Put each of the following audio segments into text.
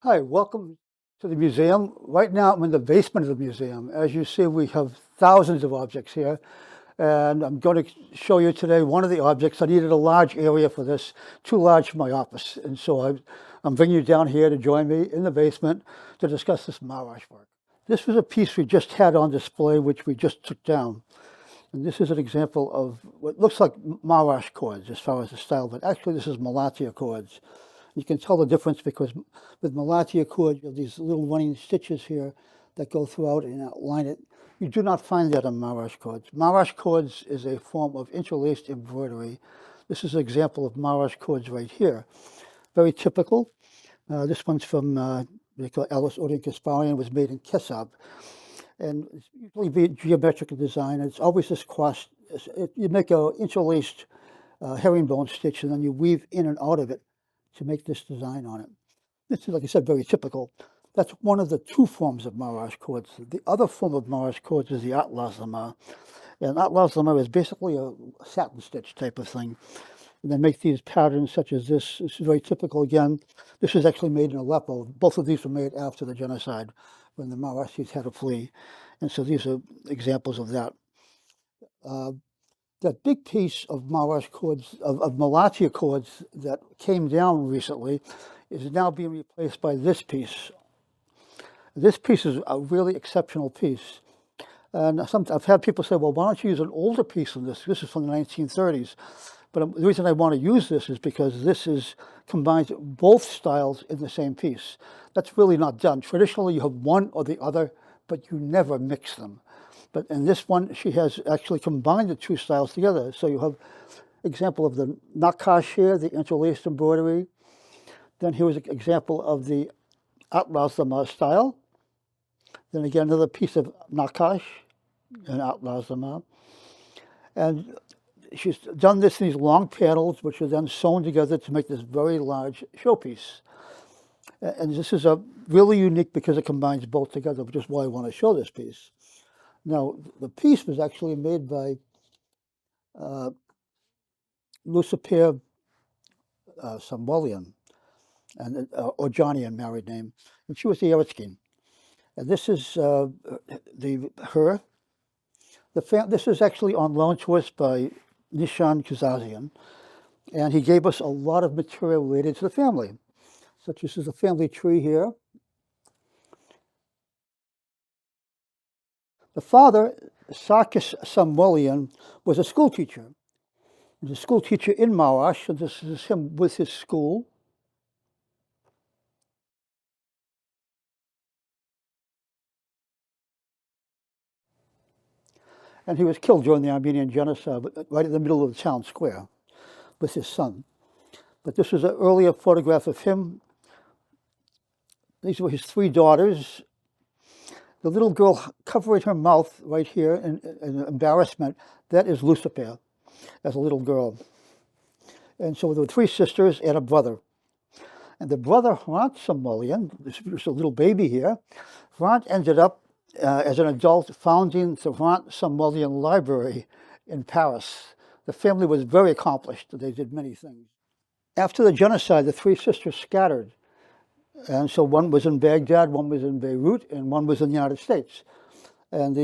Hi, welcome to the museum. Right now I'm in the basement of the museum. As you see, we have thousands of objects here, and I'm going to show you today one of the objects. I needed a large area for this, too large for my office, and so I'm bringing you down here to join me in the basement to discuss this Marash work. This was a piece we just had on display, which we just took down. And this is an example of what looks like Marash cords as far as the style, but actually this is Malatia cords. You can tell the difference because with Malatia cord, you have these little running stitches here that go throughout and outline it. You do not find that on Marash cords. Marash cords is a form of interlaced embroidery. This is an example of Marash cords right here. Very typical. This one's from they call Alice Odin Kasparian, was made in Kesab. And it's usually geometrical design. It's always this cross. You make an interlaced herringbone stitch, and then you weave in and out of it to make this design on it. This is, like I said, very typical. That's one of the two forms of Marash cords. The other form of Marash cords is the atlazama. And atlazama is basically a satin stitch type of thing. And they make these patterns such as this. This is very typical again. This is actually made in Aleppo. Both of these were made after the genocide when the Marashis had to flee. And so these are examples of that. That big piece of Marash cords, of Malatia cords that came down recently is now being replaced by this piece. This piece is a really exceptional piece. And I've had people say, well, why don't you use an older piece than this? This is from the 1930s. But the reason I want to use this is because this combines both styles in the same piece. That's really not done. Traditionally, you have one or the other, but you never mix them. But in this one, she has actually combined the two styles together. So you have example of the nakash here, the interlaced embroidery. Then here was an example of the atlazama style. Then again, another piece of nakash and atlazama. And she's done this in these long panels, which are then sewn together to make this very large showpiece. And this is really unique because it combines both together, which is why I want to show this piece. Now, the piece was actually made by Lucipere Samwelian, and Orjanian married name, and she was the Eretzkin. And this is her. This is actually on loan to us by Nishan Kazazian, and he gave us a lot of material related to the family. Such as this is a family tree here. The father, Sarkis Samwelian, was a school teacher. He was a school teacher in Marash, and this is him with his school. And he was killed during the Armenian genocide, right in the middle of the town square, with his son. But this was an earlier photograph of him. These were his three daughters. The little girl covering her mouth right here in embarrassment, that is Lucifer as a little girl. And so there were three sisters and a brother. And the brother, Hrant Samwelian, this was a little baby here, Hrant ended up as an adult founding the Hrant Samwelian Library in Paris. The family was very accomplished. They did many things. After the genocide, the three sisters scattered. And so one was in Baghdad, one was in Beirut, and one was in the United States. And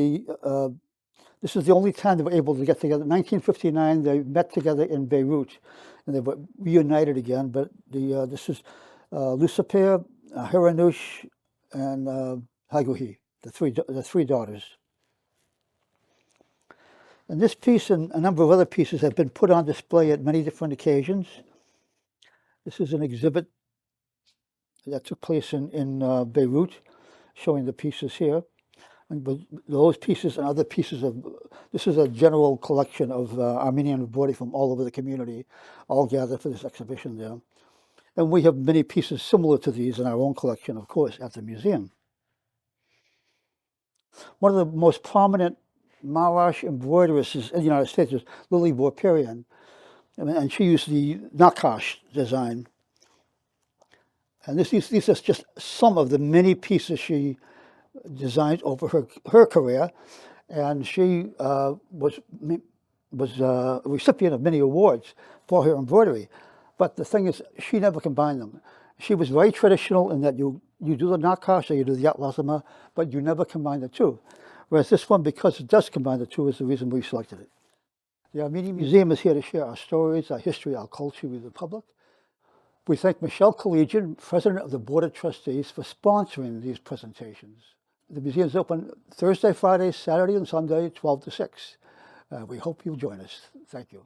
this is the only time they were able to get together. In 1959, they met together in Beirut, and they were reunited again. But this is Lucifer, Hiranush, and Haguhi, the three daughters. And this piece and a number of other pieces have been put on display at many different occasions. This is an exhibit that took place in Beirut, showing the pieces here. And those pieces and other pieces this is a general collection of Armenian embroidery from all over the community, all gathered for this exhibition there. And we have many pieces similar to these in our own collection, of course, at the museum. One of the most prominent Marash embroiderists in the United States is Lily Vorperian, and she used the nakash design. And these are just some of the many pieces she designed over her career, and she was a recipient of many awards for her embroidery. But the thing is, she never combined them. She was very traditional in that you do the nakash or you do the yat lazama, but you never combine the two. Whereas this one, because it does combine the two, is the reason we selected it. The Armenian Museum is here to share our stories, our history, our culture with the public. We thank Michelle Collegian, President of the Board of Trustees, for sponsoring these presentations. The museum is open Thursday, Friday, Saturday, and Sunday, 12 to 6. We hope you'll join us. Thank you.